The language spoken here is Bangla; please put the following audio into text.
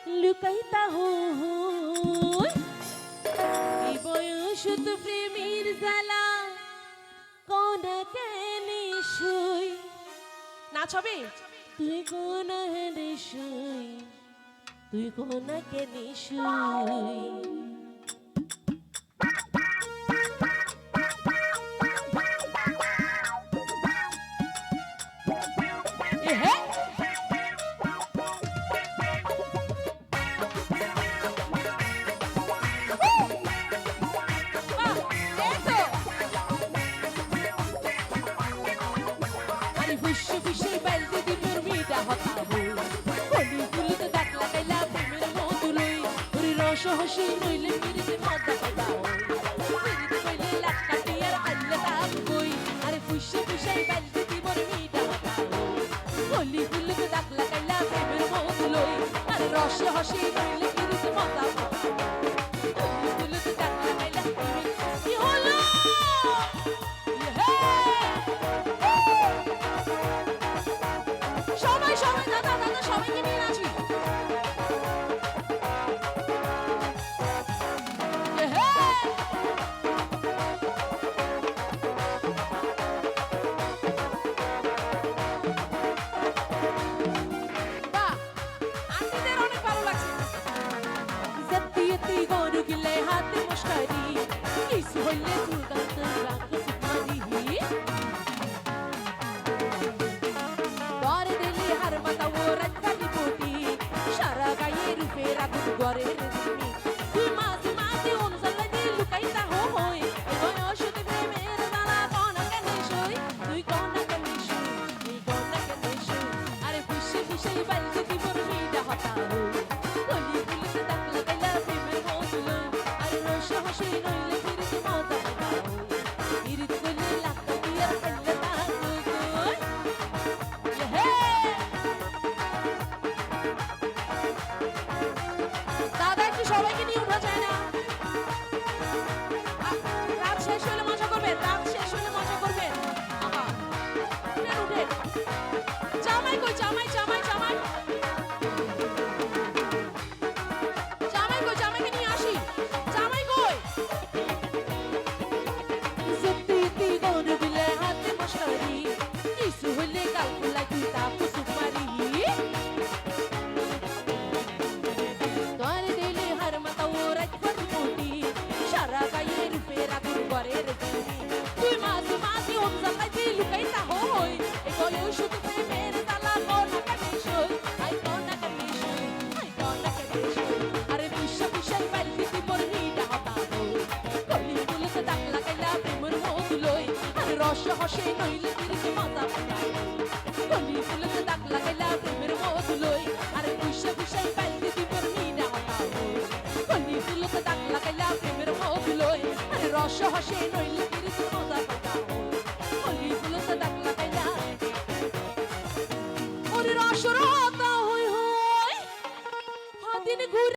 লুকাইতা হই এই বয়সত প্রেমের জ্বালা কোনা কেনে শুই নাচ হবে তুই কোনা হেনে শুই তুই কোনা কেনে শুই হাসি নইলে ফিরিতে মজা পাইবা ফিরিতে কইলে লাখ কাটিয়ার আল্লে তাপ কই আরে ফুসে ফুসাই বালতি দিবর মিটা হতা কলি ফুলতে দাগ লাগাইলা প্রেমের মত লই আরে রসে হাসি নইলে ফিরিতে মজা পাইবা কলি ফুলতে দাগ লাগাইলা কি হলো সবাই সবাই দাদা দাদা সবাইকে নিয়ে নাচি সবাইকে নিয়ে উঠা যায় না রাত শেষ হলে মজা করবেন রাত শেষ হলে মজা করবেন উঠে জামাই কই জামাই জামাই জামাই জামাই কই জামাইকে নিয়ে আসি জামাই কই সত্যি তুই কোন বিলে হাতে মশারি কিছু হলে কাল ফুলাই তুই তাপ সুপারি রসে হসে নইলে ফিরিতে মজা পাইবা কলি ফুলতে দাগ লাগাইলা প্রেমের মত লই আরে ফুসে ফুসে পাইতে দিবর মিনা হতা কলি ফুলতে দাগ লাগাইলা প্রেমের মত লই আরে রসে হসে নইলে